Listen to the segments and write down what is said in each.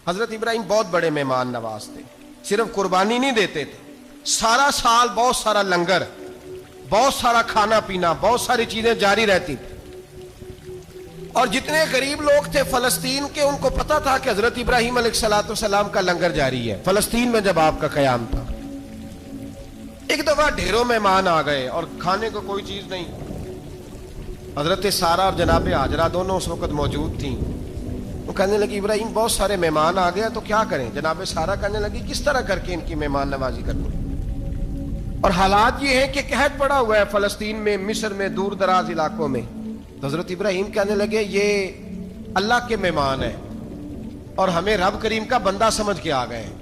حضرت ابراہیم بہت بڑے مہمان نواز تھے، صرف قربانی نہیں دیتے تھے، سارا سال بہت سارا لنگر، بہت سارا کھانا پینا، بہت ساری چیزیں جاری رہتی تھی۔ اور جتنے غریب لوگ تھے فلسطین کے، ان کو پتا تھا کہ حضرت ابراہیم علیہ السلام کا لنگر جاری ہے فلسطین میں جب آپ کا قیام تھا۔ ایک دفعہ ڈھیروں مہمان آ گئے اور کھانے کو کوئی چیز نہیں۔ حضرت سارا اور جناب ہاجرہ دونوں اس وقت موجود تھیں۔ وہ کہنے لگی ابراہیم بہت سارے مہمان آ گئے تو کیا کریں؟ جناب سارا کہنے لگی کس طرح کر کے ان کی مہمان نوازی کروں؟ اور حالات یہ ہیں کہ قحط پڑا ہوا ہے فلسطین میں، مصر میں، دور دراز علاقوں میں۔ حضرت ابراہیم کہنے لگے یہ اللہ کے مہمان ہیں اور ہمیں رب کریم کا بندہ سمجھ کے آ گئے ہیں،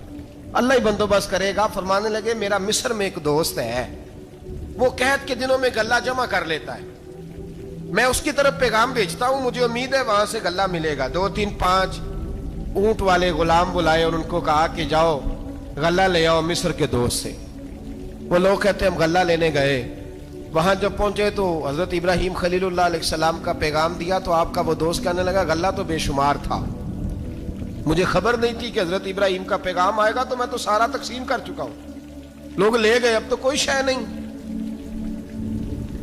اللہ ہی بندوبست کرے گا۔ فرمانے لگے میرا مصر میں ایک دوست ہے، وہ قحط کے دنوں میں غلہ جمع کر لیتا ہے، میں اس کی طرف پیغام بھیجتا ہوں، مجھے امید ہے وہاں سے غلہ ملے گا۔ 2-3-5 اونٹ والے غلام بلائے اور ان کو کہا کہ جاؤ غلہ لے آؤ مصر کے دوست سے۔ وہ لوگ کہتے ہم غلہ لینے گئے، وہاں جب پہنچے تو حضرت ابراہیم خلیل اللہ علیہ السلام کا پیغام دیا تو آپ کا وہ دوست کہنے لگا غلہ تو بے شمار تھا، مجھے خبر نہیں تھی کہ حضرت ابراہیم کا پیغام آئے گا، تو میں تو سارا تقسیم کر چکا ہوں، لوگ لے گئے، اب تو کوئی شے نہیں۔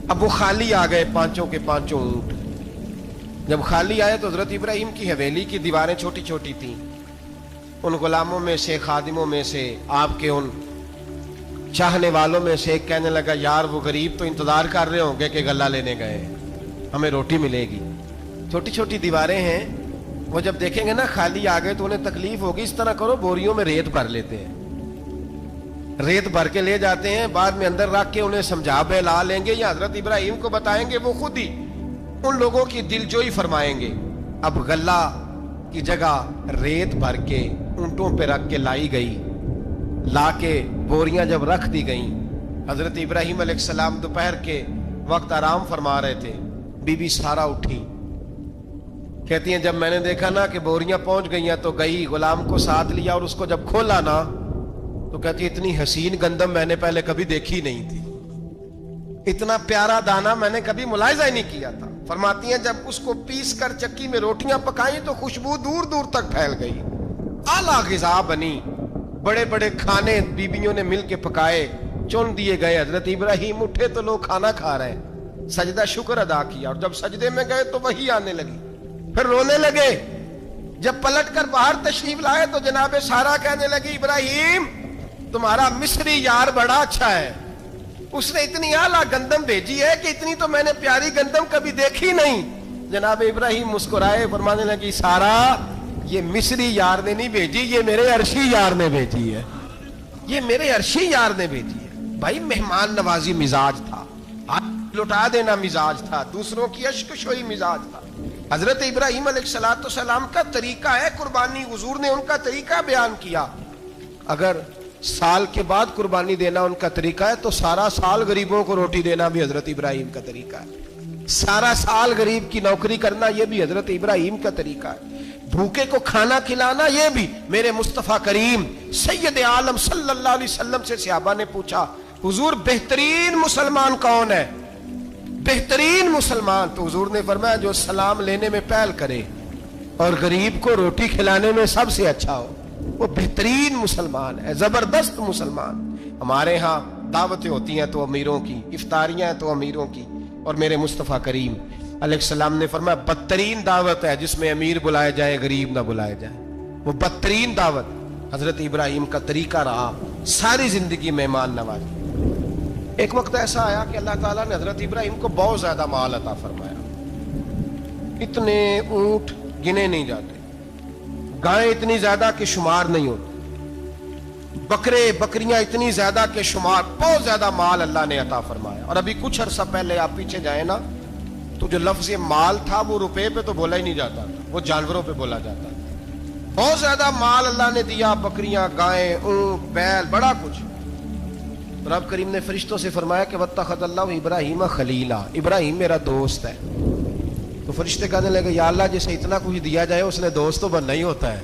اب وہ خالی آ گئے 5 کے 5 اونٹ۔ جب خالی آئے تو حضرت ابراہیم کی حویلی کی دیواریں چھوٹی چھوٹی تھیں، ان غلاموں میں سے، خادموں میں سے، آپ کے ان چاہنے والوں میں سے ایک کہنے لگا یار وہ غریب تو انتظار کر رہے ہوں گے کہ غلہ لینے گئے، ہمیں روٹی ملے گی۔ چھوٹی چھوٹی دیواریں ہیں، وہ جب دیکھیں گے نا خالی آ گئے تو انہیں تکلیف ہوگی، اس طرح کرو بوریوں میں ریت بھر لیتے ہیں، ریت بھر کے لے جاتے ہیں، بعد میں اندر رکھ کے انہیں سمجھا بہلا لیں گے یا حضرت ابراہیم کو بتائیں گے، وہ خود ہی ان لوگوں کی دلجوئی فرمائیں گے۔ اب غلہ کی جگہ ریت بھر کے اونٹوں پہ رکھ کے لائی گئی، لا کے بوریاں جب رکھ دی گئیں، حضرت ابراہیم علیہ السلام دوپہر کے وقت آرام فرما رہے تھے، بی بی سارا اٹھی، کہتی ہیں جب میں نے دیکھا نا کہ بوریاں پہنچ گئی ہیں تو گئی، غلام کو ساتھ لیا اور اس کو جب کھولا نا تو کہتی اتنی حسین گندم میں نے پہلے کبھی دیکھی نہیں تھی، اتنا پیارا دانا میں نے کبھی ملاحظہ ہی نہیں کیا تھا۔ فرماتی ہیں جب اس کو پیس کر چکی میں روٹیاں پکائیں تو خوشبو دور دور تک پھیل گئی، اعلیٰ غذا بنی، بڑے بڑے کھانے بیویوں نے مل کے پکائے، چن دیے گئے۔ حضرت ابراہیم اٹھے تو لوگ کھانا کھا رہے ہیں، سجدہ شکر ادا کیا، اور جب سجدے میں گئے تو وحی آنے لگی، پھر رونے لگے۔ جب پلٹ کر باہر تشریف لائے تو جناب سارا کہنے لگی ابراہیم تمہارا مصری یار بڑا اچھا ہے، اس نے اتنی اعلیٰ گندم بھیجی ہے کہ اتنی تو میں نے پیاری گندم کبھی دیکھی نہیں۔ جناب ابراہیم مسکرائے، فرمانے لگی سارا یہ مصری یار نے نہیں بھیجی، یہ میرے عرشی یار نے بھیجی ہے، یہ میرے عرشی یار نے بھیجی ہے۔ بھائی مہمان نوازی مزاج تھا، لٹا دینا مزاج تھا، دوسروں کی اشک شوئی مزاج تھا۔ حضرت ابراہیم علیہ السلام کا طریقہ ہے قربانی، حضور نے ان کا طریقہ بیان کیا۔ اگر سال کے بعد قربانی دینا ان کا طریقہ ہے تو سارا سال غریبوں کو روٹی دینا بھی حضرت ابراہیم کا طریقہ ہے، سارا سال غریب کی نوکری کرنا یہ بھی حضرت ابراہیم کا طریقہ ہے، بھوکے کو کھانا کھلانا یہ بھی۔ میرے مصطفیٰ کریم سید عالم صلی اللہ علیہ وسلم سے صحابہ نے پوچھا حضور بہترین مسلمان کون ہے؟ بہترین مسلمان تو حضور نے فرمایا جو سلام لینے میں پہل کرے اور غریب کو روٹی کھلانے میں سب سے اچھا ہو، وہ بہترین مسلمان ہے، زبردست مسلمان۔ ہمارے ہاں دعوتیں ہوتی ہیں تو امیروں کی، افطاریاں ہیں تو امیروں کی، اور میرے مصطفیٰ کریم علیہ السلام نے فرمایا بدترین دعوت ہے جس میں امیر بلائے جائے غریب نہ بلائے جائے، وہ بدترین دعوت۔ حضرت ابراہیم کا طریقہ رہا ساری زندگی مہمان نوازی۔ ایک وقت ایسا آیا کہ اللہ تعالیٰ نے حضرت ابراہیم کو بہت زیادہ مال عطا فرمایا، اتنے اونٹ گنے نہیں جاتے، گائیں اتنی زیادہ کہ شمار نہیں ہوتے، بکرے بکریاں اتنی زیادہ کہ شمار، بہت زیادہ مال اللہ نے عطا فرمایا۔ اور ابھی کچھ عرصہ پہلے آپ پیچھے جائیں نا تو جو لفظ مال تھا وہ روپے پہ تو بولا ہی نہیں جاتا تھا، وہ جانوروں پہ بولا جاتا تھا۔ بہت زیادہ مال اللہ نے دیا، بکریاں، گائیں، اونٹ، بیل، بڑا کچھ۔ رب کریم نے فرشتوں سے فرمایا کہ واتخذ اللہ ابراہیم خلیلا، ابراہیم میرا دوست ہے۔ تو فرشتے کہنے لگے یا اللہ جسے اتنا کچھ دیا جائے اس نے دوست تو بننا ہی ہوتا ہے،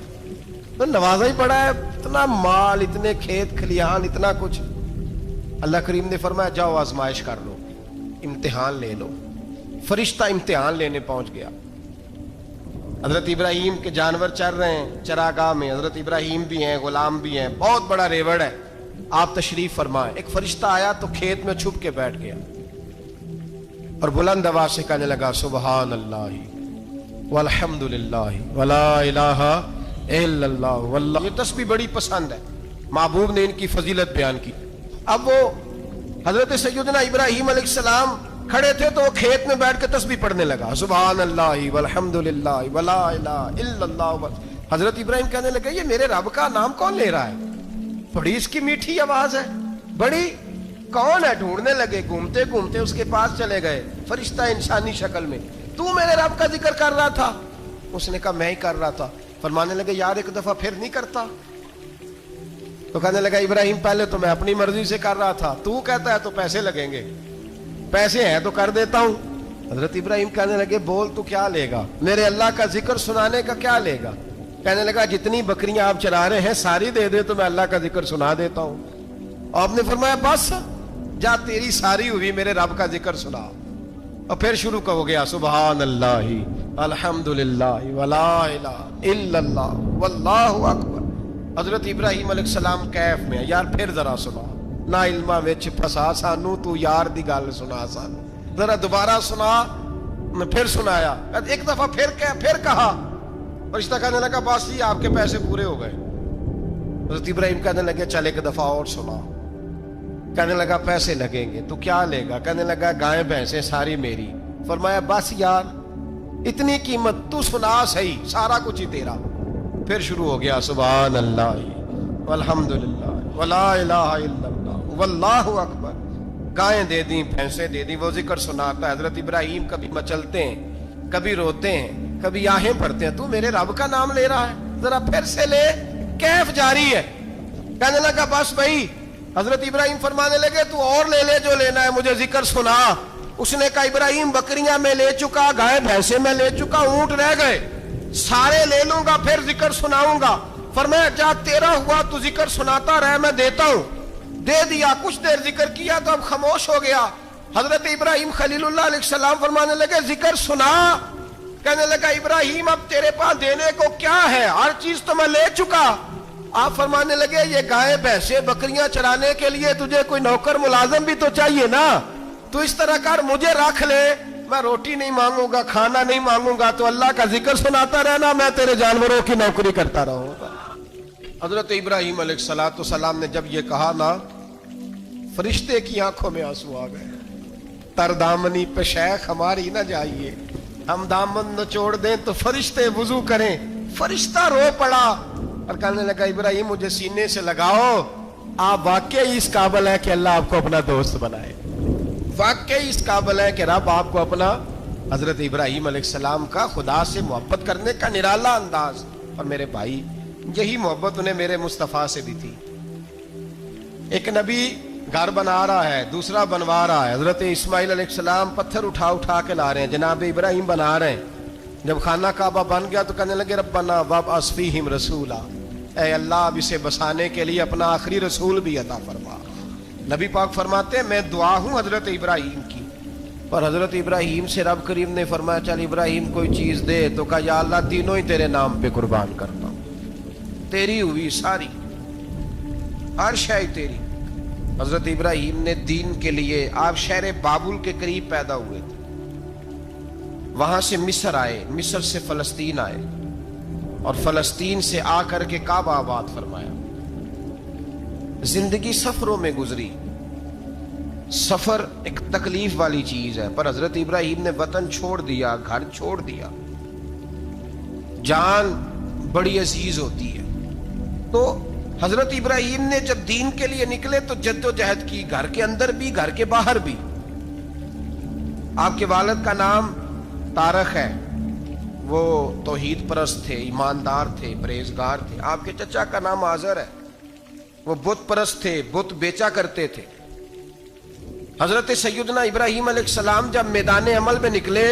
تو نوازا ہی پڑا ہے، اتنا مال، اتنے کھیت کھلیان، اتنا کچھ۔ اللہ کریم نے فرمایا جاؤ آزمائش کر لو، امتحان لے لو۔ فرشتہ امتحان لینے پہنچ گیا، حضرت ابراہیم کے جانور چر رہے ہیں چراگاہ میں، حضرت ابراہیم بھی ہیں، غلام بھی ہیں، بہت بڑا ریوڑ ہے. آپ تشریف فرمائیں. ایک فرشتہ آیا تو کھیت میں چھپ کے بیٹھ گیا اور بلند آواز سے کہنے لگا سبحان اللہ والحمد للہ ولا الہ الا اللہ واللہ. یہ تسبیح بڑی پسند ہے، محبوب نے ان کی فضیلت بیان کی. اب وہ حضرت سیدنا ابراہیم علیہ السلام کھڑے تھے تو وہ کھیت میں بیٹھ کے تسبیح پڑھنے لگا سبحان اللہ والحمد للہ ولا الہ الا اللہ. حضرت ابراہیم کہنے لگے یہ میرے رب کا نام کون لے رہا ہے؟ بڑی اس کی میٹھی آواز ہے، بڑی کون ہے؟ ڈھونڈنے لگے، گھومتے گھومتے اس کے پاس چلے گئے. فرشتہ انسانی شکل میں، تو میرے رب کا ذکر کر رہا تھا؟ اس نے کہا میں ہی کر رہا تھا. فرمانے لگے یار ایک دفعہ پھر نہیں کرتا؟ تو کہنے لگا ابراہیم پہلے تو میں اپنی مرضی سے کر رہا تھا، تو کہتا ہے تو پیسے لگیں گے، پیسے ہیں تو کر دیتا ہوں. حضرت ابراہیم کہنے لگے بول تو کیا لے گا؟ میرے اللہ کا ذکر سنانے کا کیا لے گا؟ کہنے لگا جتنی بکریاں آپ چلا رہے ہیں ساری دے دے تو میں اللہ کا ذکر سنا دیتا ہوں. اور آپ نے فرمایا بس جا تیری ساری ہوئی، میرے رب کا ذکر سنا. اور پھر شروع ہو گیا سبحان اللہ الحمد للہ ولا الہ الا اللہ واللہ اکبر. حضرت ابراہیم علیہ السلام کیف میں یار پھر ذرا سنا، نہ علمہ وچ پھسا سانو، تو یار دی گل سنا سانو، ذرا دوبارہ سنا. میں پھر سنایا، ایک دفعہ پھر کہا. فرشتہ کہنے لگا بس یہ آپ کے پیسے پورے ہو گئے. حضرت ابراہیم کہنے لگے چل ایک دفعہ اور سنا. کہنے لگا پیسے لگیں گے، تو کیا لے گا؟ کہنے لگا گائیں بھینسیں ساری میری. فرمایا بس یار اتنی قیمت، تو سنا صحیح، سارا کچھ ہی تیرا. پھر شروع ہو گیا سبحان اللہ والحمد للہ ولا الہ الا اللہ واللہ اکبر. گائیں دے دیں، بھینسیں دے دیں، وہ ذکر سناتا ہے. حضرت ابراہیم کبھی مچلتے ہیں، کبھی روتے ہیں، کبھی آہیں پڑھتے ہیں. تو میرے رب کا نام لے رہا ہے، ذرا پھر سے لے. کیف جاری ہے. کہنے لگا بس بھائی. حضرت ابراہیم فرمانے لگے تو اور لے لے جو لینا ہے، مجھے ذکر سنا. اس نے کہا ابراہیم بکریاں میں لے چکا، گائے بھینسیں میں لے چکا، اونٹ رہ گئے، سارے لے لوں گا پھر ذکر سناؤں گا. فرمایا جا تیرا ہوا تو ذکر سناتا رہ، میں دیتا ہوں. دے دیا. کچھ دیر ذکر کیا تو اب خاموش ہو گیا. حضرت ابراہیم خلیل اللہ علیہ السلام فرمانے لگے ذکر سنا. کہنے لگا ابراہیم اب تیرے پاس دینے کو کیا ہے؟ ہر چیز تو میں لے چکا. آپ فرمانے لگے یہ گائے بھینسیں بکریاں چرانے کے لیے تجھے کوئی نوکر ملازم بھی تو چاہیے نا. تو اس طرح کر مجھے رکھ لے، میں روٹی نہیں مانگوں گا، کھانا نہیں مانگوں گا، تو اللہ کا ذکر سناتا رہنا، میں تیرے جانوروں کی نوکری کرتا رہوں گا. حضرت ابراہیم علیہ السلام نے جب یہ کہا نا، فرشتے کی آنکھوں میں آنسو آ گئے. تر دامنی پہ شیخ ہماری نہ جائیے، ہم دامن نچوڑ دیں تو فرشتے وضو کریں. فرشتہ رو پڑا اور کہنے لگا ابراہیم مجھے سینے سے لگاؤ، آپ واقعی اس قابل ہے کہ اللہ آپ کو اپنا دوست بنائے، واقعی اس قابل ہے کہ رب آپ کو اپنا. حضرت ابراہیم علیہ السلام کا خدا سے محبت کرنے کا نرالا انداز. اور میرے بھائی یہی محبت انہیں میرے مصطفیٰ سے بھی تھی. ایک نبی گھر بنا رہا ہے، دوسرا بنوا رہا ہے. حضرت اسماعیل علیہ السلام پتھر اٹھا کے لا رہے ہیں، جناب ابراہیم بنا رہے ہیں. جب خانہ کعبہ بن گیا تو کہنے لگے ربنا وابعث فیہم رسولا، اے اللہ اب اسے بسانے کے لیے اپنا آخری رسول بھی عطا فرما. نبی پاک فرماتے ہیں میں دعا ہوں حضرت ابراہیم کی. پر حضرت ابراہیم سے رب کریم نے فرمایا چل ابراہیم کوئی چیز دے. تو کہا یا اللہ تینوں ہی تیرے نام پہ قربان کرتا ہوں، تیری ہوئی ساری، ہر شے تیری. حضرت ابراہیم نے دین کے لیے، آپ شہر بابل کے قریب پیدا ہوئے تھے، وہاں سے مصر آئے، مصر سے فلسطین آئے، اور فلسطین سے آ کر کے کعبہ آباد فرمایا. زندگی سفروں میں گزری. سفر ایک تکلیف والی چیز ہے، پر حضرت ابراہیم نے وطن چھوڑ دیا، گھر چھوڑ دیا. جان بڑی عزیز ہوتی ہے. تو حضرت ابراہیم نے جب دین کے لیے نکلے تو جد و جہد کی، گھر کے اندر بھی گھر کے باہر بھی. آپ کے والد کا نام طارق ہے، وہ توحید پرست تھے، ایماندار تھے، پرہیزگار تھے. آپ کے چچا کا نام آزر ہے، وہ بت پرست تھے، بت بیچا کرتے تھے. حضرت سیدنا ابراہیم علیہ السلام جب میدان عمل میں نکلے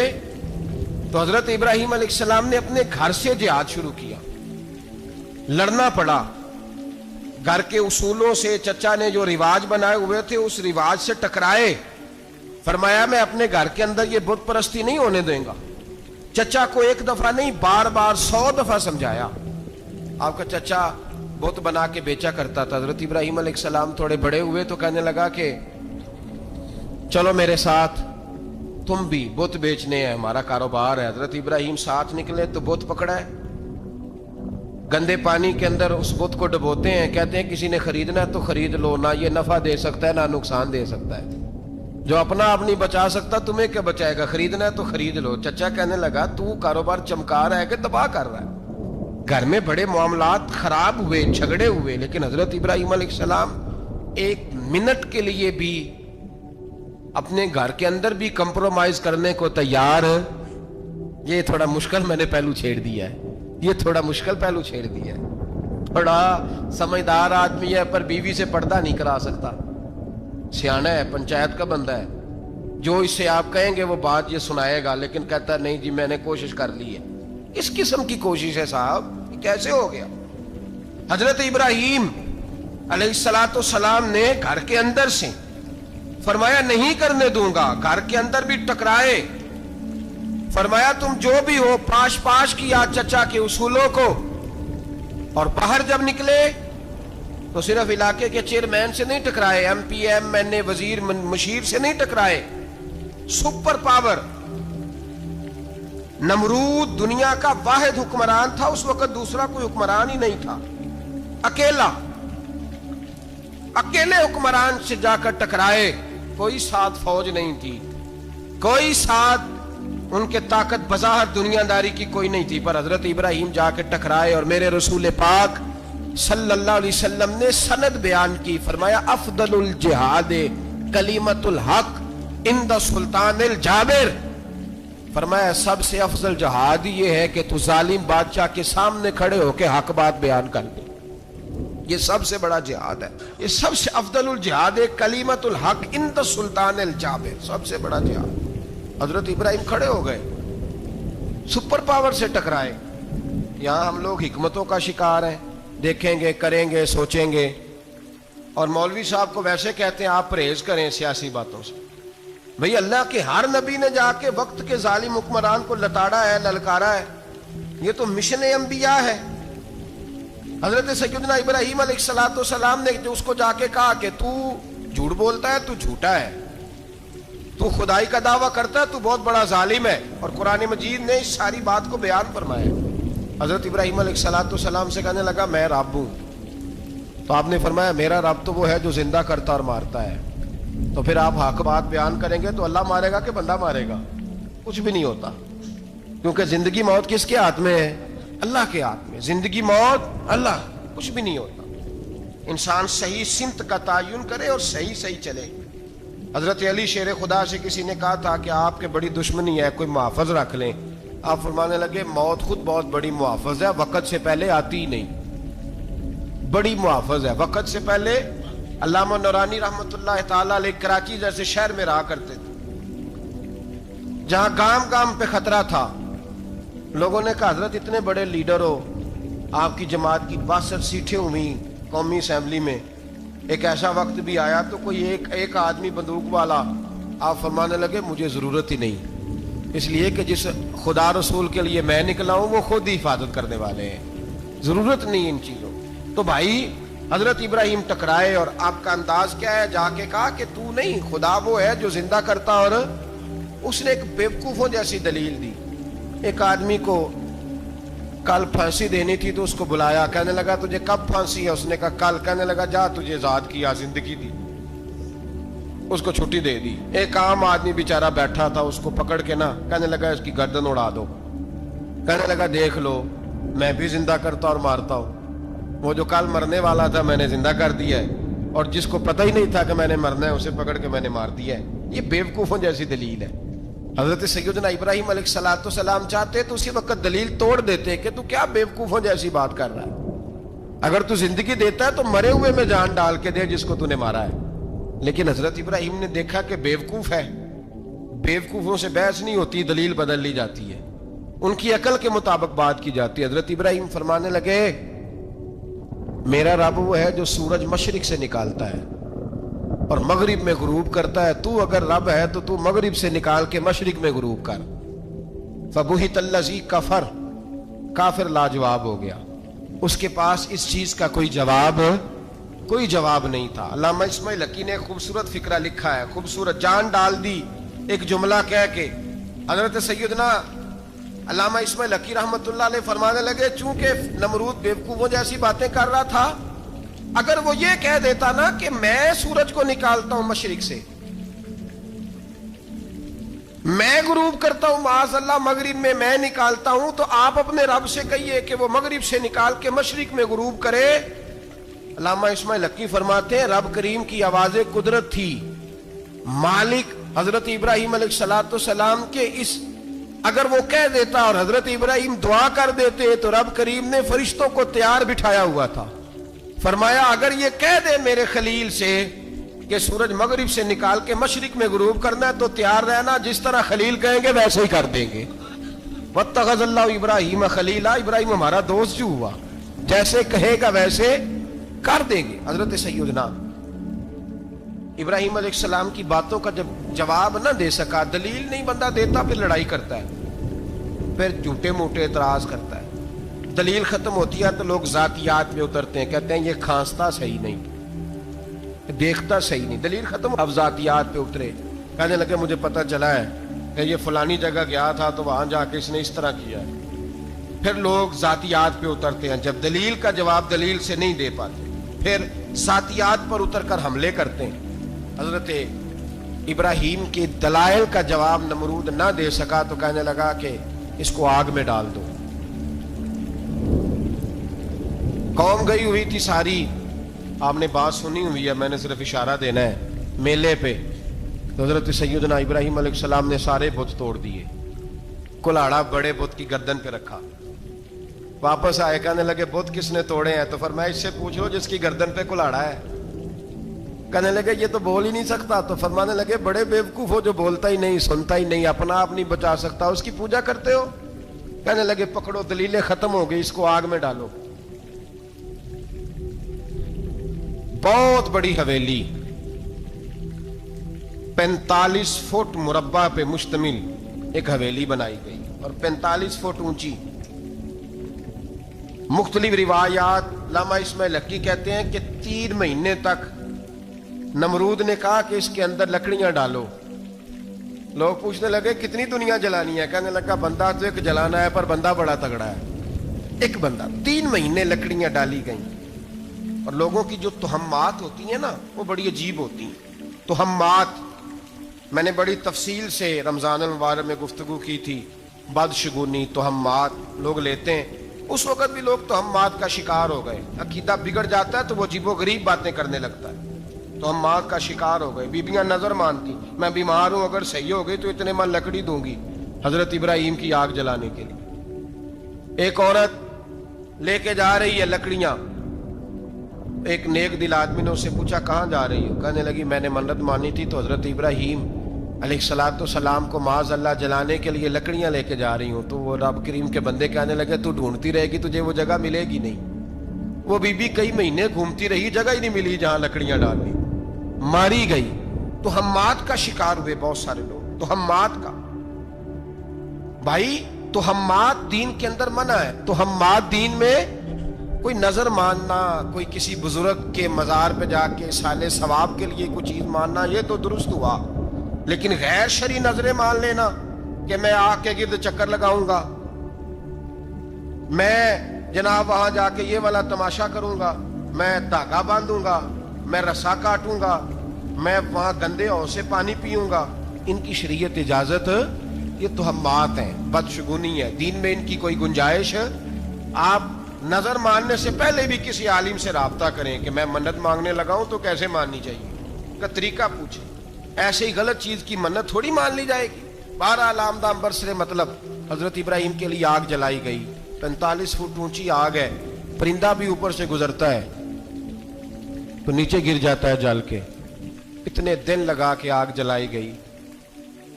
تو حضرت ابراہیم علیہ السلام نے اپنے گھر سے جہاد شروع کیا. لڑنا پڑا، گھر کے اصولوں سے. چچا نے جو رواج بنائے ہوئے تھے اس رواج سے ٹکرائے. فرمایا میں اپنے گھر کے اندر یہ بت پرستی نہیں ہونے دیں گا. چچا کو ایک دفعہ نہیں بار بار 100 دفعہ سمجھایا. آپ کا چچا بت بنا کے بیچا کرتا تھا. حضرت ابراہیم علیہ السلام تھوڑے بڑے ہوئے تو کہنے لگا کہ چلو میرے ساتھ, تم بھی بت بیچنے ہیں, ہمارا کاروبار ہے. حضرت ابراہیم ساتھ نکلے تو بت پکڑا ہے, گندے پانی کے اندر اس بت کو ڈبوتے ہیں, کہتے ہیں کسی نے خریدنا ہے تو خرید لو, نہ یہ نفع دے سکتا ہے نہ نقصان دے سکتا ہے, جو اپنا آپ نہیں بچا سکتا تمہیں کیا بچائے گا, خریدنا ہے تو خرید لو. چچا کہنے لگا تو کاروبار چمکا رہا ہے کہ تباہ کر رہا ہے. گھر میں بڑے معاملات خراب ہوئے, جھگڑے ہوئے, لیکن حضرت ابراہیم علیہ السلام ایک منٹ کے لیے بھی اپنے گھر کے اندر بھی کمپرومائز کرنے کو تیار. یہ تھوڑا مشکل میں نے پہلو چھیڑ دیا ہے, یہ تھوڑا مشکل پہلو چھیڑ دیا ہے. تھوڑا سمجھدار آدمی ہے پر بیوی سے پردہ نہیں کرا سکتا, سیانا ہے, پنچایت کا بندہ ہے, جو اس سے آپ کہیں گے وہ بات یہ سنائے گا, لیکن کہتا نہیں جی میں نے کوشش کر لی ہے. اس قسم کی کوشش ہے صاحب, کیسے ہو گیا؟ حضرت ابراہیم علیہ السلام نے گھر کے اندر سے فرمایا نہیں کرنے دوں گا, گھر کے اندر بھی ٹکرائے, فرمایا تم جو بھی ہو پاش پاش کیا چچا کے اصولوں کو, اور باہر جب نکلے تو صرف علاقے کے چیئرمین سے نہیں ٹکرائے, ایم پی ایم این اے وزیر مشیر سے نہیں ٹکرائے, سپر پاور نمرود دنیا کا واحد حکمران تھا اس وقت, دوسرا کوئی حکمران ہی نہیں تھا, اکیلے حکمران سے جا کر ٹکرائے, کوئی ساتھ فوج نہیں تھی, کوئی ساتھ ان کے طاقت بظاہر دنیا داری کی کوئی نہیں تھی, پر حضرت ابراہیم جا کے ٹکرائے. اور میرے رسول پاک صلی اللہ علیہ وسلم نے سند بیان کی, فرمایا افضل الجہاد کلمۃ الحق عند سلطان الجابر, فرمایا سب سے افضل جہاد یہ ہے کہ تو ظالم بادشاہ کے سامنے کھڑے ہو کے حق بات بیان کر دے, یہ سب سے بڑا جہاد ہے, یہ سب سے افضل الجہاد کلمۃ الحق عند سلطان الجابر, سب سے بڑا جہاد. حضرت ابراہیم کھڑے ہو گئے, سپر پاور سے ٹکرائے. یہاں ہم لوگ حکمتوں کا شکار ہیں, دیکھیں گے, کریں گے, سوچیں گے, اور مولوی صاحب کو ویسے کہتے ہیں آپ پرہیز کریں سیاسی باتوں سے. بھئی اللہ کے ہر نبی نے جا کے وقت کے ظالم حکمران کو لتاڑا ہے, للکارا ہے, یہ تو مشن انبیاء ہے. حضرت سیدنا ابراہیم علیہ السلام نے جو اس کو جا کے کہا کہ تو جھوٹ بولتا ہے, تو جھوٹا ہے, تو خدائی کا دعویٰ کرتا ہے, تو بہت بڑا ظالم ہے, اور قرآن مجید نے اس ساری بات کو بیان فرمایا. حضرت ابراہیم علیہ السلام سے کہنے لگا میں رب ہوں, تو آپ نے فرمایا میرا رب تو وہ ہے جو زندہ کرتا اور مارتا ہے. تو پھر آپ حق بات بیان کریں گے تو اللہ مارے گا کہ بندہ مارے گا؟ کچھ بھی نہیں ہوتا, کیونکہ زندگی موت کس کے ہاتھ میں ہے؟ اللہ کے ہاتھ میں. زندگی موت اللہ, کچھ بھی نہیں ہوتا. انسان صحیح سمت کا تعین کرے اور صحیح چلے. حضرت علی شیر خدا سے کسی نے کہا تھا کہ آپ کے بڑی دشمنی ہے, کوئی محافظ رکھ لیں. آپ فرمانے لگے موت خود بہت بڑی محافظ ہے, وقت سے پہلے آتی ہی نہیں, بڑی محافظ ہے وقت سے پہلے. علامہ نورانی رحمت اللہ تعالیٰ علیہ کراچی جیسے شہر میں رہا کرتے تھے, جہاں گام گام پہ خطرہ تھا. لوگوں نے کہا حضرت اتنے بڑے لیڈر ہو, آپ کی جماعت کی 62 سیٹیں ہوئی قومی اسمبلی میں, ایک ایسا وقت بھی آیا تو کوئی ایک آدمی بندوق والا. آپ فرمانے لگے مجھے ضرورت ہی نہیں, اس لیے کہ جس خدا رسول کے لیے میں نکلا ہوں وہ خود ہی حفاظت کرنے والے ہیں, ضرورت نہیں ان چیزوں. تو بھائی حضرت ابراہیم ٹکرائے, اور آپ کا انداز کیا ہے؟ جا کے کہا کہ تو نہیں, خدا وہ ہے جو زندہ کرتا. اور اس نے ایک بیوقوفوں جیسی دلیل دی. ایک آدمی کو کل پھانسی دینی تھی تو اس کو بلایا, کہنے لگا تجھے کب پھانسی ہے؟ اس نے کہا کل. کہنے لگا جا تجھے آزاد کیا, زندگی دی, اس کو چھٹی دے دی. ایک عام آدمی بیچارہ بیٹھا تھا, اس کو پکڑ کے نا کہنے لگا اس کی گردن اڑا دو. کہنے لگا دیکھ لو میں بھی زندہ کرتا اور مارتا ہوں, وہ جو کل مرنے والا تھا میں نے زندہ کر دیا ہے, اور جس کو پتہ ہی نہیں تھا کہ میں نے مرنا ہے اسے پکڑ کے میں نے مار دیا ہے. یہ بیوقوفوں جیسی دلیل ہے. حضرت سیدنا ابراہیم علیہ السلام چاہتے تو اسی وقت دلیل توڑ دیتے کہ تو کیا بیوقوفوں جیسی بات کر رہا ہے, اگر تو زندگی دیتا ہے تو مرے ہوئے میں جان ڈال کے دے جس کو تو نے مارا ہے. لیکن حضرت ابراہیم نے دیکھا کہ بیوقوف ہے, بیوقوفوں سے بحث نہیں ہوتی, دلیل بدل لی جاتی ہے, ان کی عقل کے مطابق بات کی جاتی ہے. حضرت ابراہیم فرمانے لگے میرا رب وہ ہے جو سورج مشرق سے نکالتا ہے اور مغرب میں غروب کرتا ہے. تو اگر رب ہے تو تو مغرب سے نکال کے مشرق میں غروب کر. فبہت الذی کفر، کافر لاجواب ہو گیا، اس کے پاس اس چیز کا کوئی جواب نہیں تھا۔ علامہ اسماعیل حقی نے ایک خوبصورت فقرہ لکھا ہے، خوبصورت، جان ڈال دی ایک جملہ کہہ کے۔ حضرت سیدنا علامہ اسماعیل حقی رحمۃ اللہ علیہ فرمانے لگے چونکہ نمرود بیوقوفوں جیسی باتیں کر رہا تھا، اگر وہ یہ کہہ دیتا نا کہ میں سورج کو نکالتا ہوں مشرق سے، میں غروب کرتا ہوں معاذ اللہ مغرب میں، میں نکالتا ہوں، تو آپ اپنے رب سے کہیے کہ وہ مغرب سے نکال کے مشرق میں غروب کرے۔ علامہ اسماعیل حقی فرماتے ہیں رب کریم کی آواز قدرت تھی، مالک حضرت ابراہیم علیہ السلام کے اس، اگر وہ کہہ دیتا اور حضرت ابراہیم دعا کر دیتے تو رب کریم نے فرشتوں کو تیار بٹھایا ہوا تھا، فرمایا اگر یہ کہہ دے میرے خلیل سے کہ سورج مغرب سے نکال کے مشرق میں غروب کرنا ہے تو تیار رہنا، جس طرح خلیل کہیں گے ویسے ہی کر دیں گے۔ واتخذ اللہ ابراہیم خلیلا، ابراہیم ہمارا دوست جو ہوا، جیسے کہے گا ویسے کر دیں گے۔ حضرت سیدنا ابراہیم علیہ السلام کی باتوں کا جب جواب نہ دے سکا، دلیل نہیں بندہ دیتا، پھر لڑائی کرتا ہے، پھر جھوٹے موٹے اعتراض کرتا ہے، دلیل ختم ہوتی ہے تو لوگ ذاتیات میں اترتے ہیں، کہتے ہیں یہ کھانستا صحیح نہیں، دیکھتا صحیح نہیں، دلیل ختم، اب ذاتیات پہ اترے، کہنے لگے مجھے پتہ چلا ہے کہ یہ فلانی جگہ گیا تھا تو وہاں جا کے اس نے اس طرح کیا ہے، پھر لوگ ذاتیات پہ اترتے ہیں، جب دلیل کا جواب دلیل سے نہیں دے پاتے پھر ذاتیات پر اتر کر حملے کرتے ہیں۔ حضرت ابراہیم کے دلائل کا جواب نمرود نہ دے سکا تو کہنے لگا کہ اس کو آگ میں ڈال دو۔ قوم گئی ہوئی تھی ساری، آپ نے بات سنی ہوئی ہے، میں نے صرف اشارہ دینا ہے، میلے پہ تو حضرت سیدنا ابراہیم علیہ السلام نے سارے بت توڑ دیے، کلاڑا بڑے بت کی گردن پہ رکھا، واپس آئے کہنے لگے بت کس نے توڑے ہیں؟ تو فرمایا اس سے پوچھ لو جس کی گردن پہ کلاڑا ہے۔ کہنے لگے یہ تو بول ہی نہیں سکتا، تو فرمانے لگے بڑے بیوقوف ہو جو بولتا ہی نہیں، سنتا ہی نہیں، اپنا آپ نہیں بچا سکتا، اس کی پوجا کرتے ہو؟ کہنے لگے پکڑو، دلیلیں ختم ہو گئی، اس کو آگ میں ڈالو۔ بہت بڑی حویلی 45 فٹ مربع پہ مشتمل ایک حویلی بنائی گئی اور 45 فٹ اونچی۔ مختلف روایات، علامہ اسماعیل حقی کہتے ہیں کہ 3 مہینے تک نمرود نے کہا کہ اس کے اندر لکڑیاں ڈالو۔ لوگ پوچھنے لگے کتنی دنیا جلانی ہے؟ کہنے لگا بندہ تو ایک جلانا ہے، پر بندہ بڑا تگڑا ہے، ایک بندہ۔ 3 مہینے لکڑیاں ڈالی گئیں، اور لوگوں کی جو تہمات ہوتی ہیں نا وہ بڑی عجیب ہوتی ہیں۔ تہمات میں نے بڑی تفصیل سے رمضان المبارک میں گفتگو کی تھی، بدشگونی، تہمات لوگ لیتے ہیں، اس وقت بھی لوگ تہمات کا شکار ہو گئے، عقیدہ بگڑ جاتا ہے تو وہ عجیب و غریب باتیں کرنے لگتا ہے، تہمات کا شکار ہو گئے۔ بیبیاں نظر مانتی، میں بیمار ہوں، اگر صحیح ہو گئی تو اتنے من لکڑی دوں گی حضرت ابراہیم کی آگ جلانے کے لیے۔ ایک عورت لے کے جا رہی ہے لکڑیاں، ایک نیک دل آدمی نے اس سے پوچھا کہاں جا رہی ہو؟ کہنے لگی میں نے منت مانی تھی تو حضرت ابراہیم علیہ السلام کو معاذ اللہ جلانے کے لیے لکڑیاں لے کے جا رہی ہوں۔ تو وہ رب کریم کے بندے کہنے لگے تو ڈھونڈتی رہے گی، تجھے وہ جگہ ملے گی نہیں۔ وہ بی بی کئی مہینے گھومتی رہی، جگہ ہی نہیں ملی جہاں لکڑیاں ڈالنی، ماری گئی۔ تہمات کا شکار ہوئے بہت سارے لوگ، تہمات کا۔ بھائی تہمات دین کے اندر منع ہے، تہمات دین میں کوئی نظر ماننا، کوئی کسی بزرگ کے مزار پہ جا کے سالے ثواب کے لیے کوئی چیز ماننا، یہ تو درست ہوا، لیکن غیر شرعی نظریں مان لینا کہ میں آگ کے گرد چکر لگاؤں گا، میں جناب وہاں جا کے یہ والا تماشا کروں گا، میں دھاگا باندھوں گا، میں رسا کاٹوں گا، میں وہاں گندے ہو سے پانی پیوں گا، ان کی شریعت اجازت، یہ تہمات ہیں، بدشگونی ہے، دین میں ان کی کوئی گنجائش۔ آپ نظر ماننے سے پہلے بھی کسی عالم سے رابطہ کریں کہ میں منت مانگنے لگا ہوں تو کیسے ماننی چاہیے کا طریقہ پوچھیں، ایسے ہی غلط چیز کی منت تھوڑی مان لی جائے گی۔ بہرحال آمدام برسرے مطلب حضرت ابراہیم کے لیے آگ جلائی گئی، 45 فٹ اونچی آگ ہے، پرندہ بھی اوپر سے گزرتا ہے تو نیچے گر جاتا ہے جل کے، اتنے دن لگا کے آگ جلائی گئی۔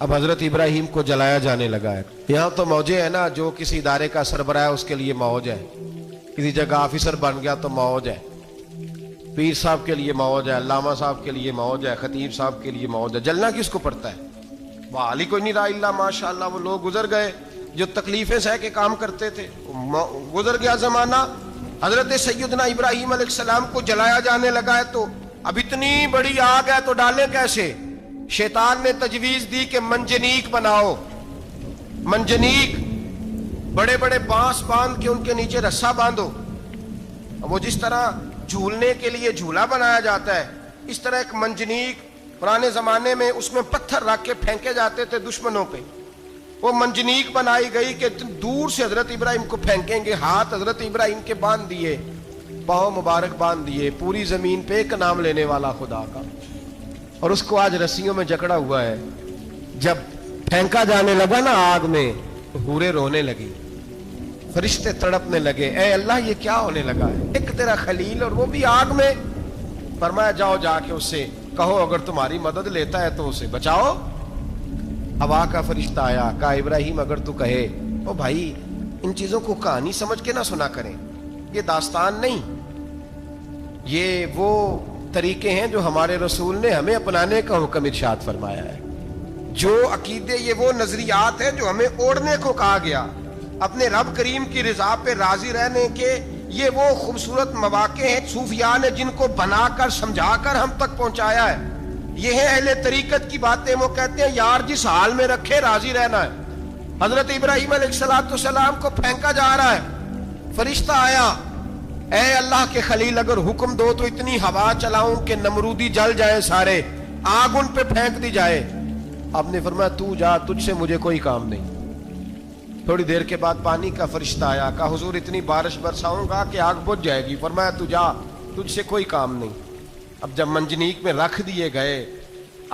اب حضرت ابراہیم کو جلایا جانے لگا ہے۔ یہاں تو موجیں ہے نا، جو کسی ادارے کا سربراہ ہے اس کے لیے موج ہے، کسی جگہ آفیسر بن گیا تو موج ہے، پیر صاحب کے لیے موج ہے، علامہ صاحب کے لیے موج ہے، خطیب صاحب کے لیے موج ہے۔ جلنا کس کو پڑتا ہے؟ وہ علی کوئی نہیں رہا الا ماشاء اللہ، وہ لوگ گزر گئے، جو تکلیفیں سہ کے کام کرتے تھے. گزر گیا زمانہ, حضرت سیدنا ابراہیم علیہ السلام کو جلایا جانے لگا ہے, تو اب اتنی بڑی آگ ہے تو ڈالیں کیسے؟ شیطان نے تجویز دی کہ منجنیق بناؤ. منجنیق, بڑے بڑے بانس باندھ کے ان کے نیچے رسا باندھو. وہ جس طرح جھولنے کے لیے جھولا بنایا جاتا ہے, اس طرح ایک منجنیق پرانے زمانے میں اس میں پتھر رکھ کے پھینکے جاتے تھے دشمنوں پہ. وہ منجنیق بنائی گئی کہ دور سے حضرت ابراہیم کو پھینکیں گے. ہاتھ حضرت ابراہیم کے باندھ دیے, پاؤں مبارک باندھ دیے, پوری زمین پہ ایک نام لینے والا خدا کا. اور اس کو آج رسیوں میں جکڑا ہوا ہے. جب پھینکا جانے لگا نا آگ میں, حوریں رونے لگی, فرشتے تڑپنے لگے, اے اللہ یہ کیا ہونے لگا ہے؟ ایک تیرا خلیل اور وہ بھی آگ میں. فرمایا جاؤ جا کے اس سے کہو اگر تمہاری مدد لیتا ہے تو اسے بچاؤ. ہوا کا فرشتہ آیا, کہا ابراہیم اگر تو کہے. او بھائی ان چیزوں کو کہانی سمجھ کے نہ سنا کریں, یہ داستان نہیں, یہ وہ طریقے ہیں جو ہمارے رسول نے ہمیں اپنانے کا حکم ارشاد فرمایا ہے. جو عقیدے, یہ وہ نظریات ہیں جو ہمیں اوڑھنے کو کہا گیا. اپنے رب کریم کی رضا پہ راضی رہنے کے یہ وہ خوبصورت مواقع ہیں صوفیاء نے جن کو بنا کر سمجھا کر ہم تک پہنچایا ہے. یہ ہے اہل طریقت کی باتیں. وہ کہتے ہیں یار جس حال میں رکھے راضی رہنا ہے. حضرت ابراہیم علیہ السلام کو پھینکا جا رہا ہے, فرشتہ آیا, اے اللہ کے خلیل اگر حکم دو تو اتنی ہوا چلاؤں کہ نمرودی جل جائیں سارے, آگ ان پہ پھینک دی جائے. آپ نے فرمایا تو جا, تجھ سے مجھے کوئی کام نہیں. تھوڑی دیر کے بعد پانی کا فرشتہ آیا, کہا حضور اتنی بارش برساؤں گا کہ آگ بجھ جائے گی. فرمایا تو جا, تجھ سے کوئی کام نہیں. اب جب منجنیق میں رکھ دیے گئے,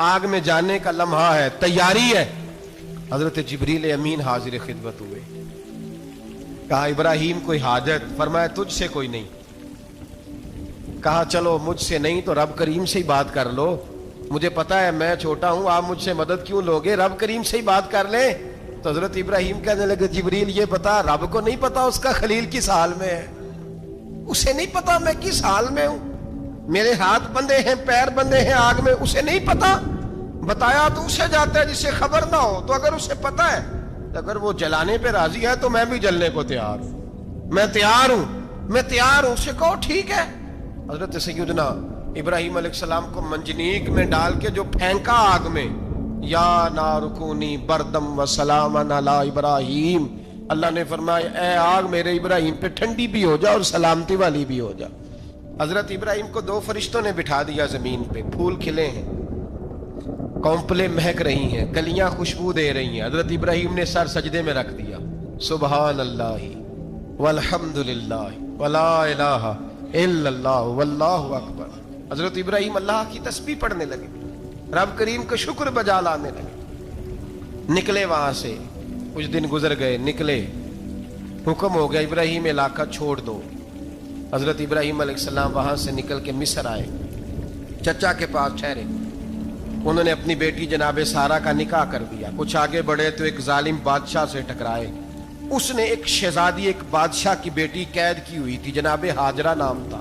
آگ میں جانے کا لمحہ ہے, تیاری ہے, حضرت جبریل امین حاضر خدمت ہوئے. کہا ابراہیم کوئی حاجت؟ فرمایا تجھ سے کوئی نہیں. کہا چلو مجھ سے نہیں تو رب کریم سے ہی بات کر لو, مجھے پتا ہے میں چھوٹا ہوں, آپ مجھ سے مدد کیوں لوگے, رب کریم سے ہی بات کر لیں. تو حضرت ابراہیم کہنے لگے جبریل یہ بتا, رب کو نہیں پتا اس کا خلیل کس حال میں ہے؟ اسے نہیں پتا میں کس حال میں ہوں؟ میرے ہاتھ بندے ہیں, پیر بندے ہیں آگ میں, اسے نہیں پتا؟ بتایا تو اسے جاتا ہے جسے خبر نہ ہو. تو اگر اسے پتا ہے, اگر وہ جلانے پہ راضی ہے تو میں بھی جلنے کو تیار ہوں. میں تیار ہوں, میں تیار ہوں. اسے کہو ٹھیک ہے. حضرت سیدنا ابراہیم علیہ السلام کو منجنیق میں ڈال کے جو پھینکا آگ میں, یا نار کونی بردم و سلاما علی ابراہیم, اللہ نے فرمایا اے آگ میرے ابراہیم پہ ٹھنڈی بھی ہو جا اور سلامتی والی بھی ہو جا. حضرت ابراہیم کو دو فرشتوں نے بٹھا دیا زمین پہ. پھول کھلے ہیں, کونپلیں مہک رہی ہیں, کلیاں خوشبو دے رہی ہیں. حضرت ابراہیم نے سر سجدے میں رکھ دیا, سبحان اللہ والحمد للہ ولا الہ الا اللہ واللہ اکبر. حضرت ابراہیم اللہ کی تسبیح پڑھنے لگے, رب کریم کا شکر بجا لانے لگے. نکلے وہاں سے, کچھ دن گزر گئے, نکلے, حکم ہو گیا ابراہیم علاقہ چھوڑ دو. حضرت ابراہیم علیہ السلام وہاں سے نکل کے مصر آئے, چچا کے پاس ٹھہرے. انہوں نے اپنی بیٹی جناب سارہ کا نکاح کر دیا. کچھ آگے بڑھے تو ایک ظالم بادشاہ سے ٹکرائے. اس نے ایک شہزادی, ایک بادشاہ کی بیٹی قید کی ہوئی تھی, جناب ہاجرہ نام تھا,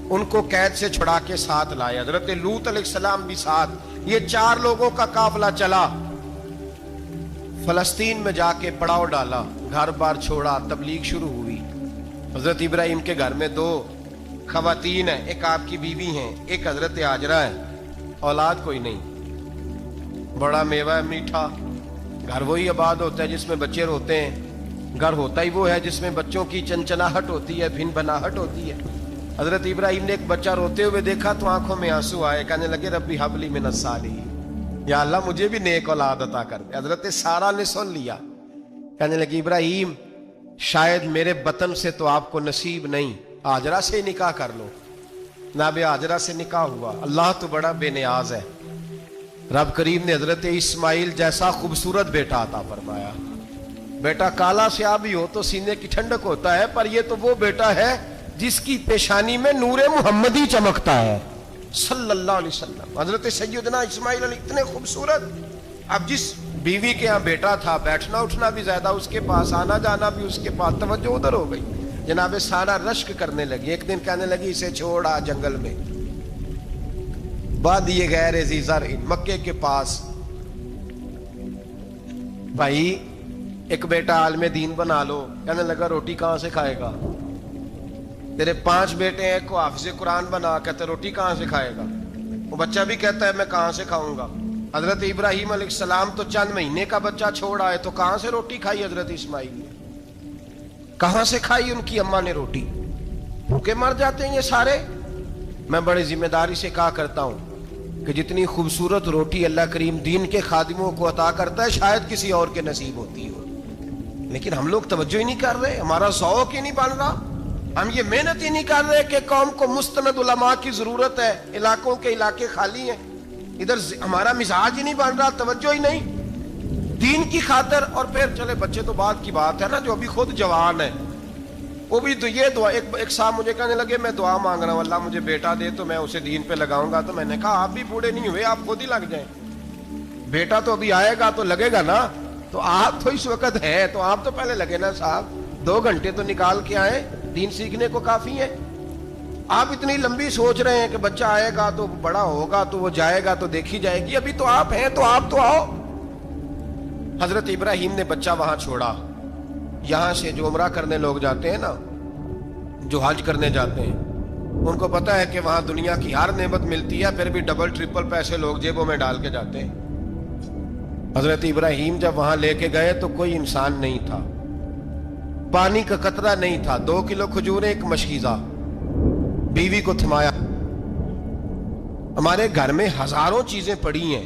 ان کو قید سے چھڑا کے ساتھ لائے. حضرت لوط علیہ السلام بھی ساتھ. یہ 4 لوگوں کا قافلہ چلا, فلسطین میں جا کے پڑاؤ ڈالا, گھر بار چھوڑا, تبلیغ شروع ہوئی. حضرت ابراہیم کے گھر میں 2 خواتین ہیں, ایک آپ کی بیوی ہیں, ایک حضرت ہاجرہ ہے. اولاد کوئی نہیں, بڑا میوہ ہے میٹھا. گھر وہی آباد ہوتا ہے جس میں بچے روتے ہیں, گھر ہوتا ہی وہ ہے جس میں بچوں کی چنچناہٹ ہوتی ہے, بھن بھناہٹ ہوتی ہے. حضرت ابراہیم نے ایک بچہ روتے ہوئے دیکھا تو آنکھوں میں آنسو آئے, کہنے لگے ربی حب لی من الصالحین, یا اللہ مجھے بھی نیک اولاد عطا کر دے. حضرت سارہ نے سن لیا, کہنے لگی ابراہیم شاید میرے بطن سے تو آپ کو نصیب نہیں, ہاجرہ سے نکاح کر لو. جناب ہاجرہ سے نکاح ہوا. اللہ تو بڑا بے نیاز ہے, رب کریم نے حضرت اسماعیل جیسا خوبصورت بیٹا عطا فرمایا. بیٹا کالا سیاہ بھی ہو تو سینے کی ٹھنڈک ہوتا ہے, پر یہ تو وہ بیٹا ہے جس کی پیشانی میں نور محمدی چمکتا ہے صلی اللہ علیہ وسلم. حضرت سیدنا اسماعیل علیہ اتنے خوبصورت. اب جس بیوی کے ہاں بیٹا تھا, بیٹھنا اٹھنا بھی زیادہ اس کے پاس, آنا جانا بھی اس کے پاس, توجہ ادھر ہو گئی. جناب سارہ رشک کرنے لگی. ایک دن کہنے لگی اسے چھوڑا جنگل میں, بادیے غیر ذی زرع, مکے کے پاس. بھائی ایک بیٹا عالم دین بنا لو، کہنے لگا روٹی کہاں سے کھائے گا؟ تیرے 5 بیٹے ہیں، ایک کو حافظ قرآن بنا، کہتے روٹی کہاں سے کھائے گا؟ وہ بچہ بھی کہتا ہے میں کہاں سے کھاؤں گا؟ حضرت ابراہیم علیہ السلام تو چند مہینے کا بچہ چھوڑ آئے، تو کہاں سے روٹی کھائی حضرت اسماعیل نے؟ کہاں سے کھائی ان کی اماں نے روٹی؟ بھوکے مر جاتے ہیں یہ سارے۔ میں بڑی ذمہ داری سے کہا کرتا ہوں کہ جتنی خوبصورت روٹی اللہ کریم دین کے خادموں کو عطا کرتا ہے شاید کسی اور کے نصیب ہوتی ہو، لیکن ہم لوگ توجہ ہی نہیں کر رہے، ہمارا ذوق ہی نہیں بن رہا، ہم یہ محنت ہی نہیں کر رہے کہ قوم کو مستند علماء کی ضرورت ہے، علاقوں کے علاقے خالی ہیں، ادھر ہمارا مزاج ہی نہیں بن رہا، توجہ ہی نہیں دین کی خاطر۔ اور پھر چلے بچے تو بعد کی بات ہے نا، جو ابھی خود جوان ہے وہ بھی تو یہ دعا، ایک صاحب مجھے کہنے لگے میں دعا مانگ رہا ہوں اللہ مجھے بیٹا دے تو میں اسے دین پہ لگاؤں گا، تو میں نے کہا آپ بھی بوڑھے نہیں ہوئے، آپ خود ہی لگ جائیں، بیٹا تو ابھی آئے گا تو لگے گا نا، تو آپ تو اس وقت ہے تو آپ تو پہلے لگے نا صاحب، 2 گھنٹے تو نکال کے آئے، دین سیکھنے کو کافی ہے۔ آپ اتنی لمبی سوچ رہے ہیں کہ بچہ آئے گا تو بڑا ہوگا تو وہ جائے گا تو دیکھی جائے گی، ابھی تو آپ ہیں تو آپ تو آؤ۔ حضرت ابراہیم نے بچہ وہاں چھوڑا۔ یہاں سے جو عمرہ کرنے لوگ جاتے ہیں نا، جو حج کرنے جاتے ہیں، ان کو پتا ہے کہ وہاں دنیا کی ہر نعمت ملتی ہے، پھر بھی ڈبل ٹرپل پیسے لوگ جیبوں میں ڈال کے جاتے ہیں۔ حضرت ابراہیم جب وہاں لے کے گئے تو کوئی انسان نہیں تھا، پانی کا قطرہ نہیں تھا، 2 کلو کھجوریں، ایک مشکیزہ، بیوی کو تھمایا۔ ہمارے گھر میں ہزاروں چیزیں پڑی ہیں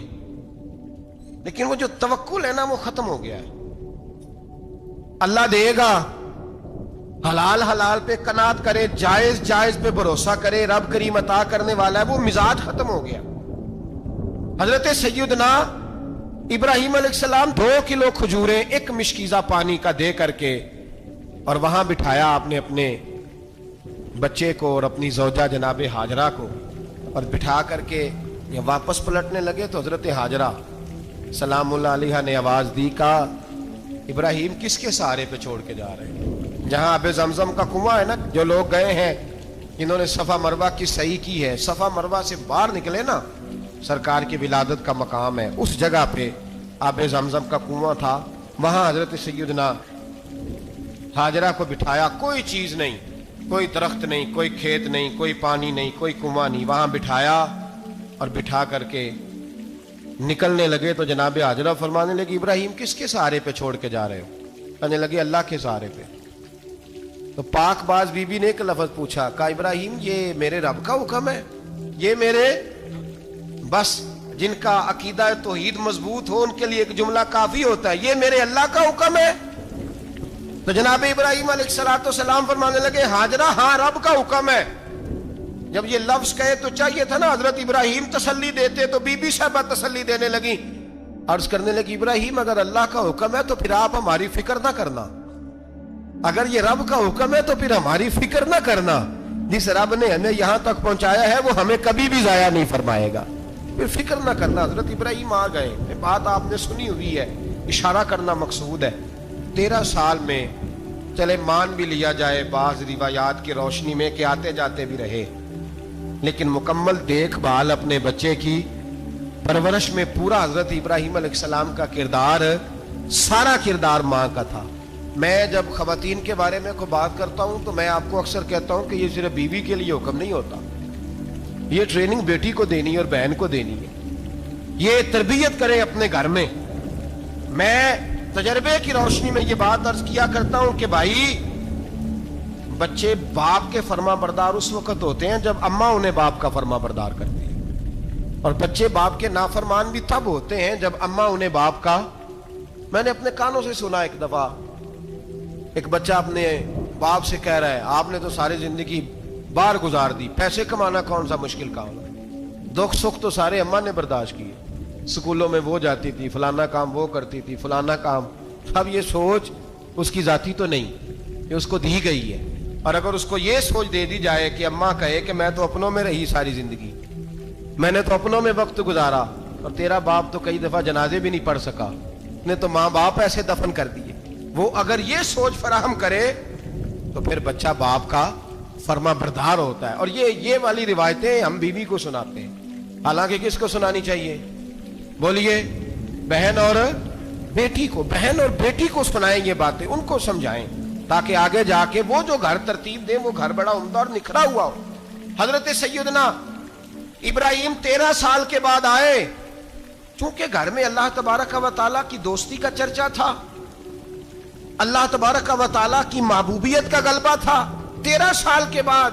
لیکن وہ جو توکل ہے نا وہ ختم ہو گیا ہے۔ اللہ دے گا، حلال حلال پہ قناعت کرے، جائز جائز پہ بھروسہ کرے، رب کریم عطا کرنے والا ہے، وہ مزاج ختم ہو گیا۔ حضرت سیدنا ابراہیم علیہ السلام 2 کلو کھجوریں، ایک مشکیزہ پانی کا دے کر کے، اور وہاں بٹھایا آپ نے اپنے بچے کو اور اپنی زوجہ جناب ہاجرہ کو، اور بٹھا کر کے یہ واپس پلٹنے لگے تو حضرت ہاجرہ سلام اللہ علیہ نے آواز دی، کہا ابراہیم کس کے سہارے پہ چھوڑ کے جا رہے ہیں؟ جہاں آب زمزم کا کنواں ہے نا، جو لوگ گئے ہیں انہوں نے صفا مروہ کی صحیح کی ہے، صفا مروہ سے باہر نکلے نا، سرکار کی ولادت کا مقام ہے، اس جگہ پہ آب زمزم کا کنواں تھا، وہاں حضرت سیدنا ہاجرہ کو بٹھایا، کوئی چیز نہیں، کوئی درخت نہیں، کوئی کھیت نہیں، کوئی پانی نہیں، کوئی کنواں نہیں، وہاں بٹھایا اور بٹھا کر کے نکلنے لگے تو جناب ہاجرہ فرمانے لگی ابراہیم کس کے سہارے پہ چھوڑ کے جا رہے ہو؟ کہنے لگے اللہ کے سہارے پہ۔ تو پاک باز بی بی نے ایک لفظ پوچھا، کہا ابراہیم یہ میرے رب کا حکم ہے، یہ میرے بس جن کا عقیدہ توحید مضبوط ہو ان کے لیے ایک جملہ کافی ہوتا ہے، یہ میرے اللہ کا حکم ہے؟ تو جناب ابراہیم علیہ السلام فرمانے لگے ہاجرہ ہاں رب کا حکم ہے۔ جب یہ لفظ کہے تو چاہیے تھا نا حضرت ابراہیم تسلی دیتے، تو بی بی صاحبہ تسلی دینے لگی، عرض کرنے لگی ابراہیم اگر اللہ کا حکم ہے تو پھر آپ ہماری فکر نہ کرنا، اگر یہ رب کا حکم ہے تو پھر ہماری فکر نہ کرنا، جس رب نے ہمیں یہاں تک پہنچایا ہے وہ ہمیں کبھی بھی ضائع نہیں فرمائے گا، پھر فکر نہ کرنا۔ حضرت ابراہیم آ گئے، یہ بات آپ نے سنی ہوئی ہے، اشارہ کرنا مقصود ہے۔ 13 سال میں چلے مان بھی لیا جائے بعض روایات کی روشنی میں کہ آتے جاتے بھی رہے، لیکن مکمل دیکھ بھال اپنے بچے کی پرورش میں پورا حضرت ابراہیم علیہ السلام کا کردار، سارا کردار ماں کا تھا۔ میں جب خواتین کے بارے میں کوئی بات کرتا ہوں تو میں آپ کو اکثر کہتا ہوں کہ یہ صرف بیوی کے لیے حکم نہیں ہوتا، یہ ٹریننگ بیٹی کو دینی ہے اور بہن کو دینی ہے، یہ تربیت کریں اپنے گھر میں۔ میں تجربے کی روشنی میں یہ بات عرض کیا کرتا ہوں کہ بھائی بچے باپ کے فرما بردار اس وقت ہوتے ہیں جب اماں انہیں باپ کا فرما بردار کرتی ہے، اور بچے باپ کے نافرمان بھی تب ہوتے ہیں جب اماں انہیں باپ کا۔ میں نے اپنے کانوں سے سنا ایک دفعہ ایک بچہ اپنے باپ سے کہہ رہا ہے آپ نے تو ساری زندگی باہر گزار دی، پیسے کمانا کون سا مشکل کام ہے، دکھ سکھ تو سارے اماں نے برداشت کیے، سکولوں میں وہ جاتی تھی، فلانا کام وہ کرتی تھی، فلانا کام۔ اب یہ سوچ اس کی ذاتی تو نہیں، یہ اس کو دی گئی ہے، اور اگر اس کو یہ سوچ دے دی جائے کہ اماں کہے کہ میں تو اپنوں میں رہی ساری زندگی، میں نے تو اپنوں میں وقت گزارا، اور تیرا باپ تو کئی دفعہ جنازے بھی نہیں پڑھ سکا، نے تو ماں باپ ایسے دفن کر دیے، وہ اگر یہ سوچ فراہم کرے تو پھر بچہ باپ کا فرما بردار ہوتا ہے۔ اور یہ والی روایتیں ہم بیوی کو سناتے ہیں، حالانکہ کس کو سنانی چاہیے؟ بولیے، بہن اور بیٹی کو, بہن اور بیٹی کو سنائیں یہ باتیں, ان کو سمجھائیں, تاکہ آگے جا کے وہ جو گھر ترتیب دیں وہ گھر بڑا عمدہ اور نکھرا ہوا ہو. حضرت سیدنا ابراہیم 13 سال کے بعد آئے, چونکہ گھر میں اللہ تبارک و تعالیٰ کی دوستی کا چرچا تھا, اللہ تبارک و تعالیٰ کی محبوبیت کا غلبہ تھا. 13 سال کے بعد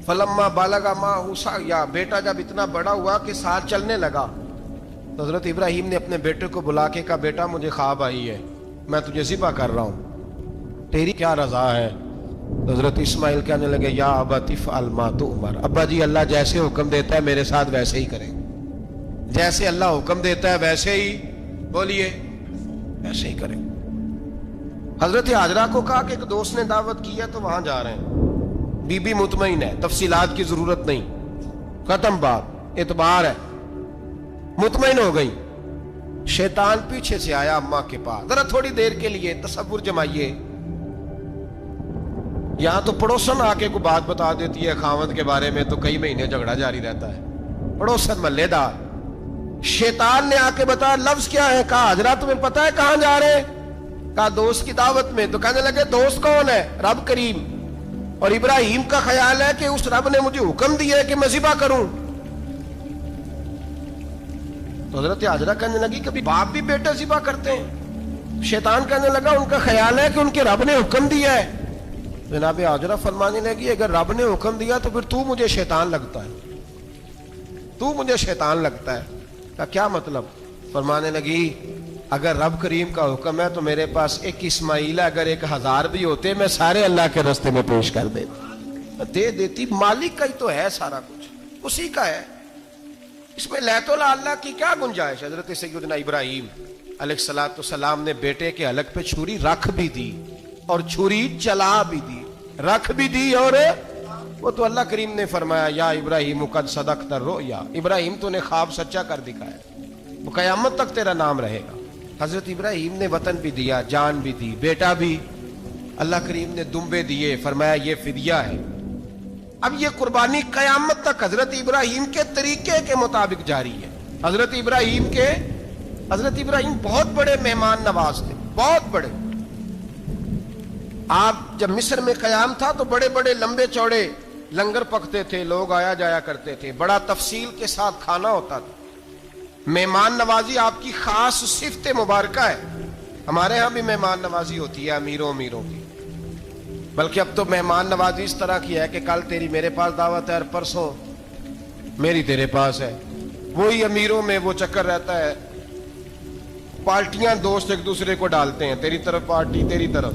فلما بالغ معہ السعی, بیٹا جب اتنا بڑا ہوا کہ ساتھ چلنے لگا, تو حضرت ابراہیم نے اپنے بیٹے کو بلا کے کہا, بیٹا مجھے خواب آئی ہے, میں تجھے ذبح کر رہا ہوں, تیری کیا رضا ہے؟ تو حضرت اسماعیل کہنے لگے, یا ابت افعل ما تؤمر, ابا جی اللہ جیسے حکم دیتا ہے میرے ساتھ ویسے ہی کریں, جیسے اللہ حکم دیتا ہے ویسے ہی, بولیے ویسے ہی کریں. حضرت حاجرہ کو کہا کہ ایک دوست نے دعوت کی ہے تو وہاں جا رہے ہیں, بی بی مطمئن ہے, تفصیلات کی ضرورت نہیں, ختم بات, اعتبار ہے, مطمئن ہو گئی. شیطان پیچھے سے آیا اماں کے پاس, ذرا تھوڑی دیر کے لیے تصور جمائیے, یہاں تو پڑوسن آ کے کوئی بات بتا دیتی ہے خاوند کے بارے میں تو کئی مہینے جھگڑا جاری رہتا ہے, پڑوسن محلے دار. شیطان نے آ کے بتایا لفظ کیا ہے, کہا حضرت تمہیں پتا ہے کہاں جا رہے ہیں؟ کہا دوست کی دعوت میں. تو کہنے لگے دوست کون ہے؟ رب کریم, اور ابراہیم کا خیال ہے کہ اس رب نے مجھے حکم دیا ہے کہ میں ذبح کروں. تو حضرت حاجرہ کہنے لگی کبھی باپ بھی بیٹے ذبح کرتے ہیں؟ شیطان کہنے لگا ان کا خیال ہے کہ ان کے رب نے حکم دیا ہے. جناب حاجرہ فرمانے لگی اگر رب نے حکم دیا تو پھر تو مجھے شیطان لگتا ہے, تو مجھے شیطان لگتا ہے. کا کیا مطلب؟ فرمانے لگی اگر رب کریم کا حکم ہے تو میرے پاس ایک اسماعیل ہے, اگر 1000 بھی ہوتے میں سارے اللہ کے راستے میں پیش کر دے دیتی. مالک کا ہی تو ہے سارا کچھ, اسی کا ہے, اس میں لیت اللہ کی کیا گنجائش. حضرت سیدنا ابراہیم علیہ السلام نے بیٹے کے حلق پہ چھری رکھ بھی دی اور چھری چلا بھی دی, رکھ بھی دی, اور وہ تو اللہ کریم نے فرمایا یا ابراہیم قد صدقت الرؤیا, ابراہیم تو نے خواب سچا کر دکھایا, وہ قیامت تک تیرا نام رہے گا. حضرت ابراہیم نے وطن بھی دیا, جان بھی دی, بیٹا بھی, اللہ کریم نے دمبے دیے, فرمایا یہ فدیہ ہے. اب یہ قربانی قیامت تک حضرت ابراہیم کے طریقے کے مطابق جاری ہے. حضرت ابراہیم بہت بڑے مہمان نواز تھے, بہت بڑے. آپ جب مصر میں قیام تھا تو بڑے بڑے لمبے چوڑے لنگر پکتے تھے, لوگ آیا جایا کرتے تھے, بڑا تفصیل کے ساتھ کھانا ہوتا تھا. مہمان نوازی آپ کی خاص صفت مبارکہ ہے. ہمارے ہاں بھی مہمان نوازی ہوتی ہے امیروں کی, بلکہ اب تو مہمان نوازی اس طرح کی ہے کہ کل تیری میرے پاس دعوت ہے اور پرسوں میری تیرے پاس ہے. وہی امیروں میں وہ چکر رہتا ہے, پارٹیاں دوست ایک دوسرے کو ڈالتے ہیں, تیری طرف پارٹی تیری طرف,